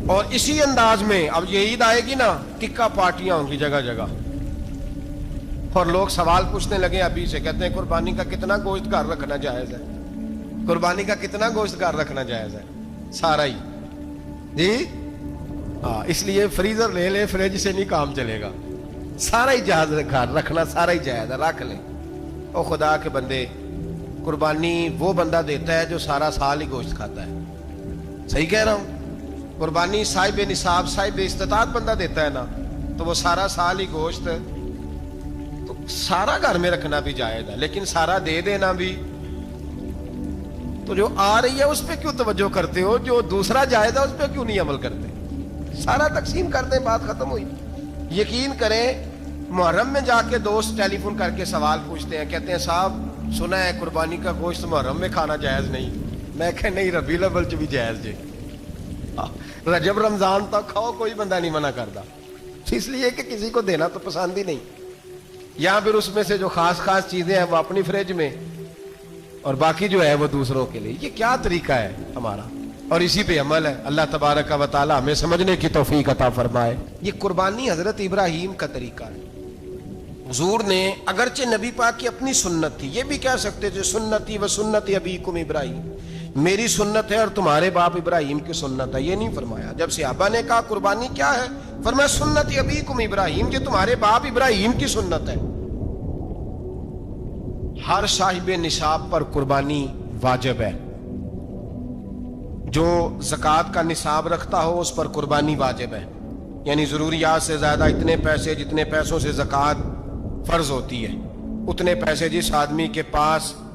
اور اسی انداز میں اب یہ عید آئے گی نا ٹکا پارٹیاں ہوں گی جگہ جگہ, اور لوگ سوال پوچھنے لگے ابھی سے, کہتے ہیں قربانی کا کتنا گوشت گھر رکھنا جائز ہے, قربانی کا کتنا گوشت گھر رکھنا جائز ہے؟ سارا ہی جی, ہاں, اس لیے فریزر لے لے, فریج سے نہیں کام چلے گا, سارا ہی جہاز گھر رکھنا سارا ہی جائز ہے, رکھ لیں. او خدا کے بندے, قربانی وہ بندہ دیتا ہے جو سارا سال ہی گوشت کھاتا ہے, صحیح کہہ رہا ہوں. قربانی صاحب نصاب صاحب استطاعت بندہ دیتا ہے نا, تو وہ سارا سال ہی گوشت, تو سارا گھر میں رکھنا بھی جائز ہے, لیکن سارا دے دینا بھی. تو جو آ رہی ہے اس پہ کیوں توجہ کرتے ہو, جو دوسرا جائز ہے اس پہ کیوں نہیں عمل کرتے؟ سارا تقسیم کر دیں, بات ختم ہوئی. یقین کریں محرم میں جا کے دوست ٹیلی فون کر کے سوال پوچھتے ہیں, کہتے ہیں صاحب سنا ہے قربانی کا گوشت محرم میں کھانا جائز نہیں. میں کہ نہیں, ربیع الاول چ بھی جائز جی, رجب رمضان تک کھاؤ, کوئی بندہ نہیں منع کرتا, اس لیے کہ کسی کو دینا تو پسند ہی نہیں. یا پھر اس میں سے جو خاص خاص چیزیں ہیں وہ اپنی فریج میں, اور باقی جو ہے وہ دوسروں کے لیے. یہ کیا طریقہ ہے ہمارا, اور اسی پہ عمل ہے. اللہ تبارک و تعالی ہمیں سمجھنے کی توفیق عطا فرمائے. یہ قربانی حضرت ابراہیم کا طریقہ ہے. حضور نے اگرچہ نبی پاک کی اپنی سنت تھی, یہ بھی کہہ سکتے تھے سنتی و سنت ابیکم ابراہیم, میری سنت ہے اور تمہارے باپ ابراہیم کی سنت ہے. یہ نہیں فرمایا. جب صحابہ نے کہا قربانی کیا ہے, فرمایا سنت ابیکم ابراہیم, یہ تمہارے باپ ابراہیم کی سنت ہے. ہر صاحب نصاب پر قربانی واجب ہے. جو زکوٰۃ کا نصاب رکھتا ہو اس پر قربانی واجب ہے, یعنی ضروریات سے زیادہ اتنے پیسے, جتنے پیسوں سے زکوٰۃ فرض ہوتی ہے اتنے پیسے جس آدمی کے پاس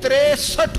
63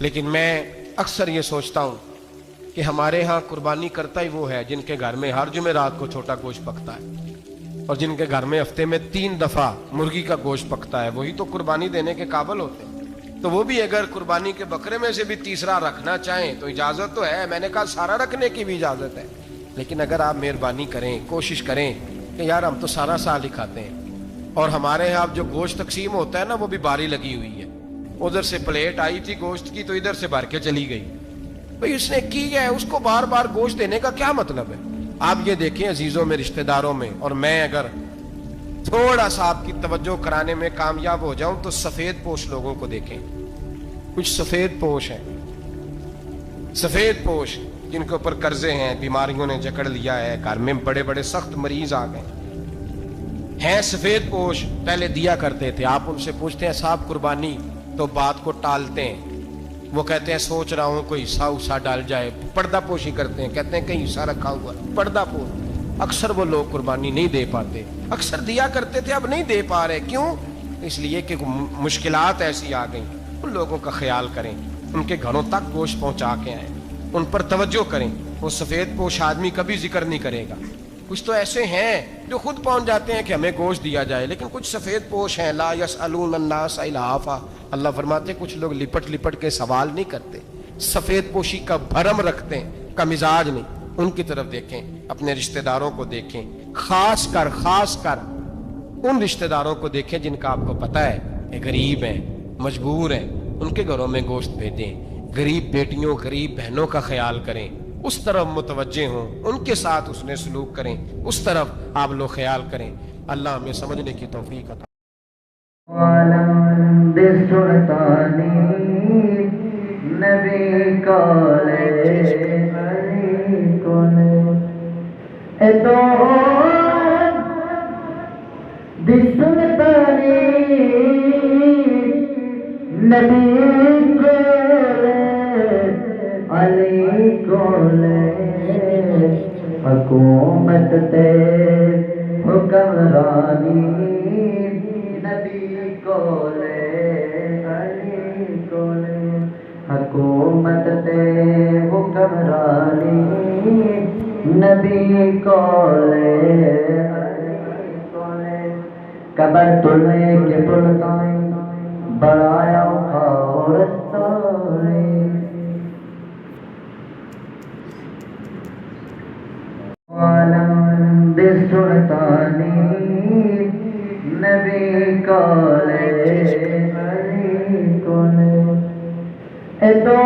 لیکن میں اکثر یہ سوچتا ہوں کہ ہمارے ہاں قربانی کرتا ہی وہ ہے جن کے گھر میں ہر جمعرات کو چھوٹا گوشت پکتا ہے، اور جن کے گھر میں ہفتے میں 3 دفعہ مرغی کا گوشت پکتا ہے، وہی تو قربانی دینے کے قابل ہوتے ہیں۔ تو وہ بھی اگر قربانی کے بکرے میں سے بھی تیسرا رکھنا چاہیں تو اجازت تو ہے، میں نے کہا سارا رکھنے کی بھی اجازت ہے، لیکن اگر آپ مہربانی کریں، کوشش کریں کہ یار ہم تو سارا سال ہی کھاتے ہیں، اور ہمارے یہاں جو گوشت تقسیم ہوتا ہے نا وہ بھی باری لگی ہوئی ہے، ادھر سے پلیٹ آئی تھی گوشت کی تو ادھر سے بھر کے چلی گئی، بھئی اس نے کی ہے، اس کو بار بار گوشت دینے کا کیا مطلب ہے؟ آپ یہ دیکھیں عزیزوں میں، رشتہ داروں میں، اور میں اگر تھوڑا سا آپ کی توجہ کرانے میں کامیاب ہو جاؤں تو سفید پوش لوگوں کو دیکھیں، کچھ سفید پوش ہیں، سفید پوش جن کے اوپر قرضے ہیں، بیماریوں نے جکڑ لیا ہے، گھر میں بڑے بڑے سخت مریض آ گئے ہیں، سفید پوش پہلے دیا کرتے تھے، آپ ان سے پوچھتے ہیں صاحب قربانی، تو بات کو ٹالتے ہیں، وہ کہتے ہیں سوچ رہا ہوں کوئی حصہ اسا ڈال جائے، پردہ پوشی کرتے ہیں، کہتے ہیں کہیں حصہ رکھا ہوا، پردہ پوش، اکثر وہ لوگ قربانی نہیں دے پاتے، اکثر دیا کرتے تھے اب نہیں دے پا رہے، کیوں؟ اس لیے کہ مشکلات ایسی آ گئیں، ان لوگوں کا خیال کریں، ان کے گھروں تک گوشت پہنچا کے آئیں، ان پر توجہ کریں، وہ سفید پوش آدمی کبھی ذکر نہیں کرے گا، کچھ تو ایسے ہیں جو خود پہنچ جاتے ہیں کہ ہمیں گوشت دیا جائے، لیکن کچھ سفید پوش ہیں، لا یسألون الناس الہافا، اللہ فرماتے ہیں کچھ لوگ لپٹ لپٹ کے سوال نہیں کرتے، سفید پوشی کا بھرم رکھتے ہیں، کا مزاج نہیں، ان کی طرف دیکھیں، اپنے رشتہ داروں کو دیکھیں، خاص کر ان رشتہ داروں کو دیکھیں جن کا آپ کو پتہ ہے کہ غریب ہیں، مجبور ہیں، ان کے گھروں میں گوشت بھیجیں، غریب بیٹیوں، غریب بہنوں کا خیال کریں، اس طرف متوجہ ہوں، ان کے ساتھ اس نے سلوک کریں، اس طرف آپ لوگ خیال کریں، اللہ ہمیں سمجھنے کی توفیق عطا۔ عالم بسلطانی نبی کالے علی کالے اتو بسلطانی نبی کالے علی کالے حکومت تے حکمرانی نبی کولے علی کولے حکومت تے حکمرانی نبی کولے علی کولے قبر تلے کے پلتائیں بڑایا اور رستانے عالم بسلطانی نبی کالے علی کالے اتو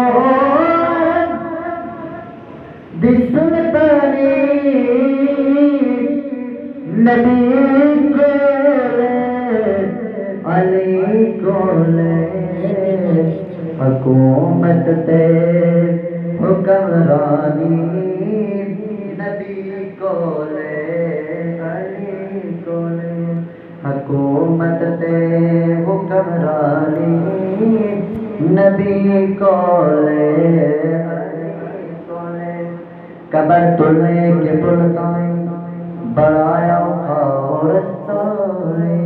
بسلطانی نبی کالے علی کالے حکومت تے حکمرانی نبی کولے علی کولے حکومت تے حکمرانی نبی کولے علی کولے قبر تلے کے پلتائیں بڑایا اور رستانے